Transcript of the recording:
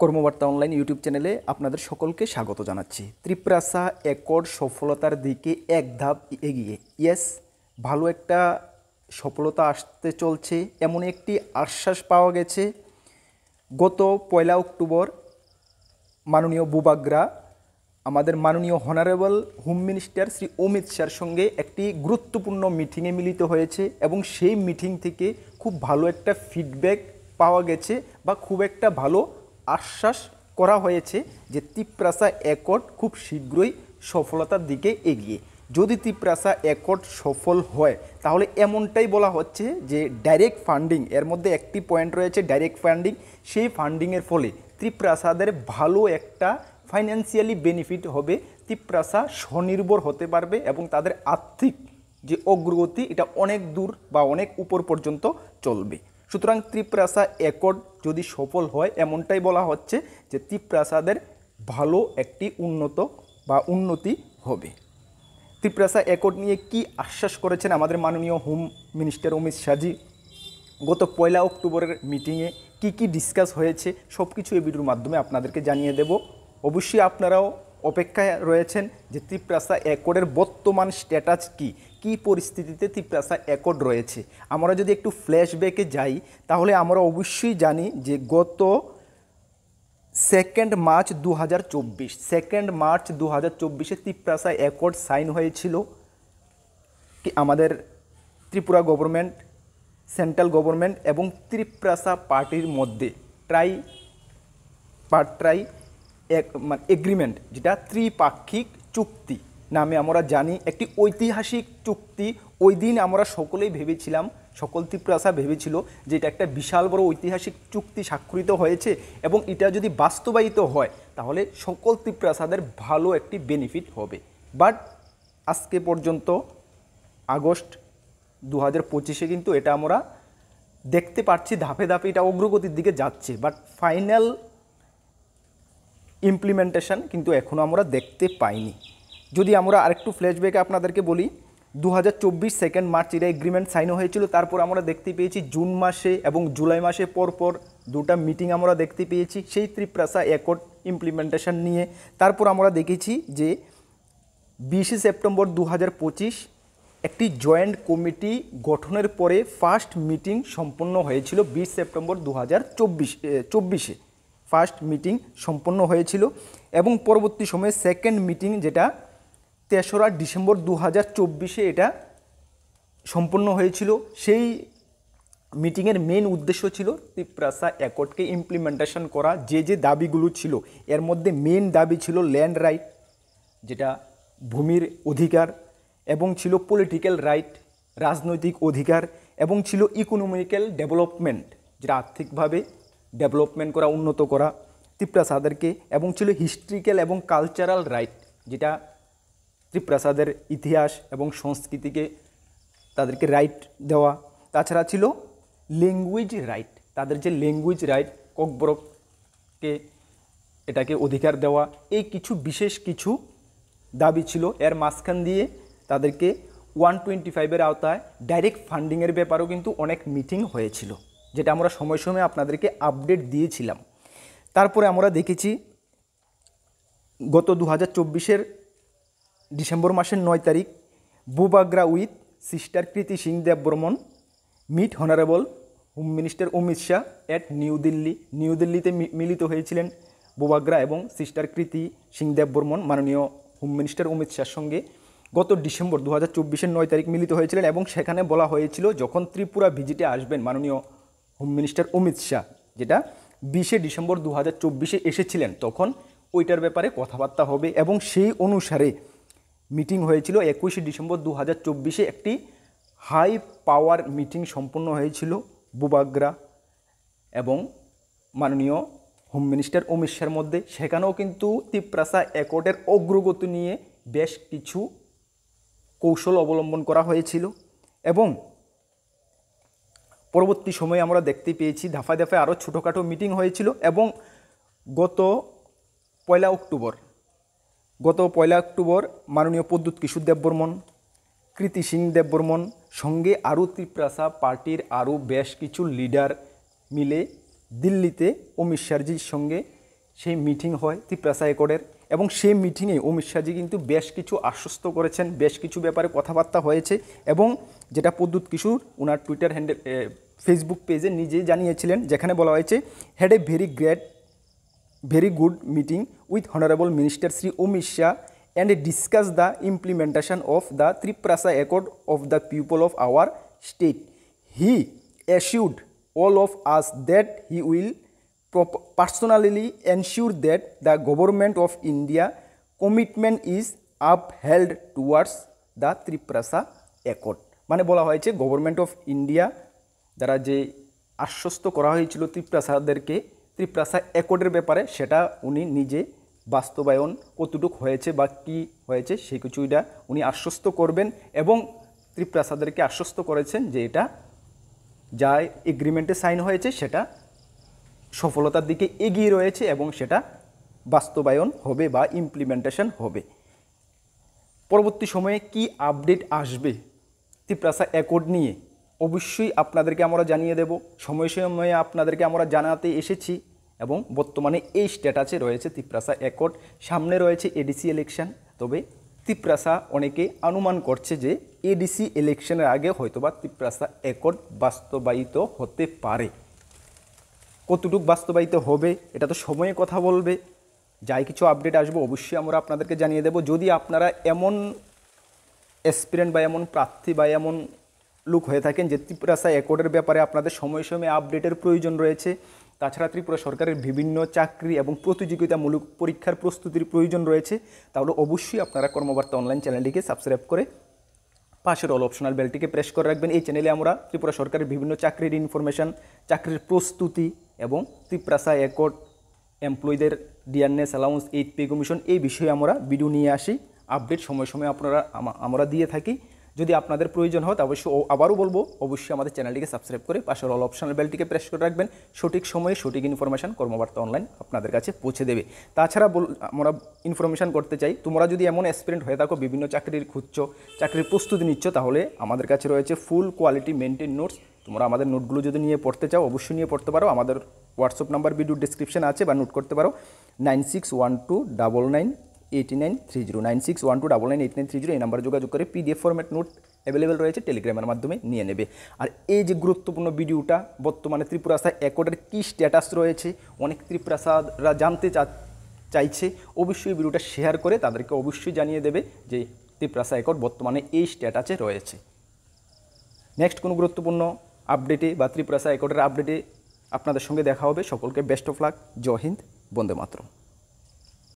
কর্মবার্তা online YouTube চ্যানেলে আপনাদের সকলকে স্বাগত জানাচ্ছি। ত্রিপ্রাসা অ্যাকর্ড সফলতার দিকে এক ধাপ এগিয়ে। ইয়েস, ভালো একটা সফলতা আসতে চলছে এমন একটি আশ্বাস পাওয়া গেছে। গত 1 অক্টোবর মাননীয় বুবাগ্রা আমাদের মাননীয় honourable home minister Shri Amit শাহর সঙ্গে একটি গুরুত্বপূর্ণ মিটিংয়ে মিলিত হয়েছে এবং সেই মিটিং থেকে খুব ভালো একটা ফিডব্যাক পাওয়া গেছে বা খুব একটা ভালো আশ্বাস করা হয়েছে যে ত্রিপ্রাসা অ্যাকর্ড খুব শীঘ্রই সফলতার দিকে এগিয়ে। যদি ত্রিপ্রাসা অ্যাকর্ড সফল হয় তাহলে এমনটাই বলা হচ্ছে যে ডাইরেক্ট ফান্ডিং, এর মধ্যে একটি পয়েন্ট রয়েছে ডাইরেক্ট ফান্ডিং, সেই ফান্ডিংয়ের ফলে ত্রিপ্রাসাদের ভালো একটা ফাইন্যান্সিয়ালি বেনিফিট হবে। ত্রিপ্রাসা স্বনির্ভর হতে পারবে এবং তাদের আর্থিক যে অগ্রগতি এটা অনেক দূর বা অনেক উপর পর্যন্ত চলবে। সুতরাং ত্রিপ্রাসা অ্যাকর্ড যদি সফল হয় এমনটাই বলা হচ্ছে যে ত্রিপ্রাসাদের ভালো একটি উন্নতি হবে। ত্রিপ্রাসা অ্যাকর্ড নিয়ে কি আশ্বাস করেছেন আমাদের মাননীয় হোম মিনিস্টার অমিত শাহজি? গত 1 অক্টোবরের মিটিংয়ে কি ডিসকাস হয়েছে সব কিছু এই ভিডিওর মাধ্যমে আপনাদেরকে জানিয়ে দেব। অবশ্যই আপনারাও অপেক্ষায় রয়েছেন যে ত্রিপ্রাসা অ্যাকর্ডের বর্তমান স্ট্যাটাস কি পরিস্থিতিতে ত্রিপ্রাসা অ্যাকর্ড রয়েছে। আমরা যদি একটু ফ্ল্যাশব্যাকে যাই তাহলে আমরা অবশ্যই জানি যে গত 2 মার্চ 2024 ত্রিপ্রাসা অ্যাকর্ড সাইন হয়েছিল আমাদের ত্রিপুরা গভর্নমেন্ট, সেন্ট্রাল গভর্নমেন্ট এবং ত্রিপ্রাসা পার্টির মধ্যে ট্রাই এগ্রিমেন্ট, যেটা ত্রিপাক্ষিক চুক্তি নামে আমরা জানি। একটি ঐতিহাসিক চুক্তি। ওই দিন আমরা সকলেই ভেবেছিলাম, সকল ত্রিপ্রাসা ভেবেছিল যে এটা একটা বিশাল বড় ঐতিহাসিক চুক্তি স্বাক্ষরিত হয়েছে এবং এটা যদি বাস্তবায়িত হয় তাহলে সকল ত্রিপ্রাসাদের ভালো একটি বেনিফিট হবে। বাট আজকে পর্যন্ত আগস্ট 2025 কিন্তু এটা আমরা দেখতে পাচ্ছি ধাপে ধাপে এটা অগ্রগতির দিকে যাচ্ছে, বাট ফাইনাল ইমপ্লিমেন্টেশন কিন্তু এখনও আমরা দেখতে পাইনি। যদি আমরা আরেকটু ফ্ল্যাশব্যাকে আপনাদেরকে বলি, 2024 মার্চ এটা এগ্রিমেন্ট সাইন হয়েছিল। তারপর আমরা দেখতে পেয়েছি জুন মাসে এবং জুলাই মাসে পরপর দুটা মিটিং আমরা দেখতে পেয়েছি সেই ত্রিপ্রাসা অ্যাকর্ড ইমপ্লিমেন্টেশন নিয়ে। তারপর আমরা দেখেছি যে 20 সেপ্টেম্বর 2025 একটি জয়েন্ট কমিটি গঠনের পরে ফার্স্ট মিটিং সম্পন্ন হয়েছিল। 20 সেপ্টেম্বর 2024 ফার্স্ট মিটিং সম্পন্ন হয়েছিল এবং পরবর্তী সময়ে সেকেন্ড মিটিং যেটা 3রা ডিসেম্বর 2024 এটা সম্পন্ন হয়েছিল। সেই মিটিংয়ের মেন উদ্দেশ্য ছিল ত্রিপ্রাসা অ্যাকর্ডকে ইমপ্লিমেন্টেশন করা। যে দাবিগুলো ছিল এর মধ্যে মেন দাবি ছিল ল্যান্ড রাইট, যেটা ভূমির অধিকার, এবং ছিল পলিটিক্যাল রাইট, রাজনৈতিক অধিকার, এবং ছিল ইকোনমিক্যাল ডেভেলপমেন্ট, যেটা আর্থিকভাবে ডেভেলপমেন্ট করা, উন্নত করা ত্রিপ্রাসাদেরকে, এবং ছিল হিস্ট্রিক্যাল এবং কালচারাল রাইট, যেটা ত্রিপ্রাসাদের ইতিহাস এবং সংস্কৃতিকে তাদেরকে রাইট দেওয়া। তাছাড়া ছিল ল্যাঙ্গুয়েজ রাইট, তাদের যে ল্যাঙ্গুয়েজ রাইট ককবরককে এটাকে অধিকার দেওয়া। এই বিশেষ কিছু দাবি ছিল। এর মাঝখান দিয়ে তাদেরকে 125-এর আওতায় ডাইরেক্ট ফান্ডিংয়ের ব্যাপারেও কিন্তু অনেক মিটিং হয়েছিল, যেটা আমরা সময় সময় আপনাদেরকে আপডেট দিয়েছিলাম। তারপরে আমরা দেখেছি গত 2024 ডিসেম্বর মাসের 9 তারিখ বুবাগ্রা with sister Kriti Singh Debbarman meet honourable home minister Amit Shah at new দিল্লিতে মিলিত হয়েছিলেন বুবাগ্রা এবং সিস্টার কৃতি সিং দেববর্মন মাননীয় হোম মিনিস্টার অমিত শাহর সঙ্গে গত ডিসেম্বর 2024 9 তারিখ মিলিত হয়েছিলেন। এবং সেখানে বলা হয়েছিল যখন ত্রিপুরা ভিজিটে আসবেন মাননীয় হোম মিনিস্টার অমিত শাহ, যেটা 20 ডিসেম্বর 2024 এসেছিলেন, তখন ওইটার ব্যাপারে কথাবার্তা হবে। এবং সেই অনুসারে মিটিং হয়েছিল 21 ডিসেম্বর 2024 একটি হাই পাওয়ার মিটিং সম্পন্ন হয়েছিল বুবাগ্রা এবং মাননীয় হোম মিনিস্টার অমিত শাহর মধ্যে। সেখানেও কিন্তু ত্রিপ্রাসা অ্যাকর্ডের অগ্রগতি নিয়ে বেশ কিছু কৌশল অবলম্বন করা হয়েছিল এবং পরবর্তী সময়ে আমরা দেখতে পেয়েছি ধাপে ধাপে আরও ছোটোখাটো মিটিং হয়েছিল। এবং গত 1 অক্টোবর মাননীয় প্রদ্যুৎ কিশোর দেববর্মন, কৃতি সিং দেববর্মন সঙ্গে আরও ত্রিপ্রাসা পার্টির আরও বেশ কিছু লিডার মিলে দিল্লিতে অমিত শাহজির সঙ্গে সেই মিটিং হয় ত্রিপ্রাসা অ্যাকর্ডের, এবং সেই মিটিংয়ে অমিত শাহজি কিন্তু বেশ কিছু আশ্বস্ত করেছেন, বেশ কিছু ব্যাপারে কথাবার্তা হয়েছে, এবং যেটা প্রদ্যুৎ কিশোর ওনার টুইটার হ্যান্ডেল ফেসবুক পেজে নিজেই জানিয়েছিলেন, যেখানে বলা হয়েছে had a very good meeting with Honorable Minister Sri Amit Shah and discuss the implementation of the Triprasa Accord of the people of our state. He assured all of us that he will personally ensure that the government of India commitment is upheld towards the Triprasa Accord. মানে বলা হয়েছে government of India দ্বারা যে আশ্বস্ত করা হয়েছিল ত্রিপ্রাসা অ্যাকর্ডের ব্যাপারে, সেটা উনি নিজে বাস্তবায়ন কতটুকু হয়েছে বা কী হয়েছে সেই কিছুটা উনি আশ্বস্ত করবেন, এবং ত্রিপ্রাসাদেরকে আশ্বস্ত করেছেন যে এটা যা এগ্রিমেন্টে সাইন হয়েছে সেটা সফলতার দিকে এগিয়ে রয়েছে এবং সেটা বাস্তবায়ন হবে বা ইমপ্লিমেন্টেশন হবে। পরবর্তী সময়ে কি আপডেট আসবে ত্রিপ্রাসা অ্যাকর্ড নিয়ে অবশ্যই আপনাদেরকে আমরা জানিয়ে দেব, সময়ে সময়ে আপনাদেরকে আমরা জানাতে এসেছি, এবং বর্তমানে এই স্ট্যাটাসে রয়েছে ত্রিপ্রাসা অ্যাকর্ড। সামনে রয়েছে এডিসি ইলেকশন, তবে ত্রিপ্রাসা অনেকে অনুমান করছে যে এডিসি ইলেকশনের আগে হয়তোবা ত্রিপ্রাসা অ্যাকর্ড বাস্তবায়িত হতে পারে। কতটুকু বাস্তবায়িত হবে এটা তো সময়ে কথা বলবে। যাই কিছু আপডেট আসবে অবশ্যই আমরা আপনাদেরকে জানিয়ে দেব। যদি আপনারা এমন অ্যাসপিরেন্ট বা এমন প্রার্থী বা এমন লোক হয়ে থাকেন যে ত্রিপ্রাসা অ্যাকর্ডের ব্যাপারে আপনাদের সময়ে সময়ে আপডেটের প্রয়োজন রয়েছে, তাছাড়া ত্রিপুরা সরকারের বিভিন্ন চাকরি এবং প্রতিযোগিতামূলক পরীক্ষার প্রস্তুতির প্রয়োজন রয়েছে, তাহলে অবশ্যই আপনারা কর্মবার্তা অনলাইন চ্যানেলটিকে সাবস্ক্রাইব করে পাশের অল অপশনাল বেলটিকে প্রেস করে রাখবেন। এই চ্যানেলে আমরা ত্রিপুরা সরকারের বিভিন্ন চাকরির ইনফরমেশান, চাকরির প্রস্তুতি এবং ত্রিপ্রাসা অ্যাকর্ড, এমপ্লয়ীদের ডিয়ারনেস অ্যালাউন্স, 8 পে কমিশন, এই বিষয়ে আমরা ভিডিও নিয়ে আসি। আপডেট সময় সময় আমরা দিয়ে থাকি। যদি আপনাদের প্রয়োজন হয় অবশ্যই আবারও বলবো, অবশ্যই আমাদের চ্যানেলটিকে সাবস্ক্রাইব করে পাশের অল অপশনাল বেলটিকে প্রেস করে রাখবেন। সঠিক সময়ে সঠিক ইনফরমেশান কর্মবার্তা অনলাইন আপনাদের কাছে পৌঁছে দেবে। তাছাড়া আমরা ইনফরমেশান করতে চাই, তোমরা যদি এমন অ্যাসপিরেন্ট হয়ে থাকো বিভিন্ন চাকরির খুঁজছো, চাকরির প্রস্তুতি নিচ্ছ, তাহলে আমাদের কাছে রয়েছে ফুল কোয়ালিটি মেনটেন নোটস। তোমরা আমাদের নোটগুলো যদি নিয়ে পড়তে চাও অবশ্যই নিয়ে পড়তে পারো। আমাদের হোয়াটসঅ্যাপ নাম্বার ভিডিও ডিসক্রিপশন আছে, বা নোট করতে পারো 9612998930 9612998930। এই নাম্বারে যোগাযোগ করে পিডিএফ ফরম্যাট নোট অ্যাভেলেবেল রয়েছে, টেলিগ্রামের মাধ্যমে নিয়ে নেবে। আর এই যে গুরুত্বপূর্ণ ভিডিওটা, বর্তমানে ত্রিপ্রাসা অ্যাকর্ডের কী স্ট্যাটাস রয়েছে অনেক ত্রিপ্রাসারা জানতে চাইছে, অবশ্যই ভিডিওটা শেয়ার করে তাদেরকে অবশ্যই জানিয়ে দেবে যে ত্রিপ্রাসা অ্যাকর্ড বর্তমানে এই স্ট্যাটাসে রয়েছে। নেক্সট কোনো গুরুত্বপূর্ণ আপডেটে বা ত্রিপ্রাসা অ্যাকর্ডের আপডেটে আপনাদের সঙ্গে দেখা হবে। সকলকে বেস্ট অফ লাক। জয় হিন্দ, বন্দে মাতরম।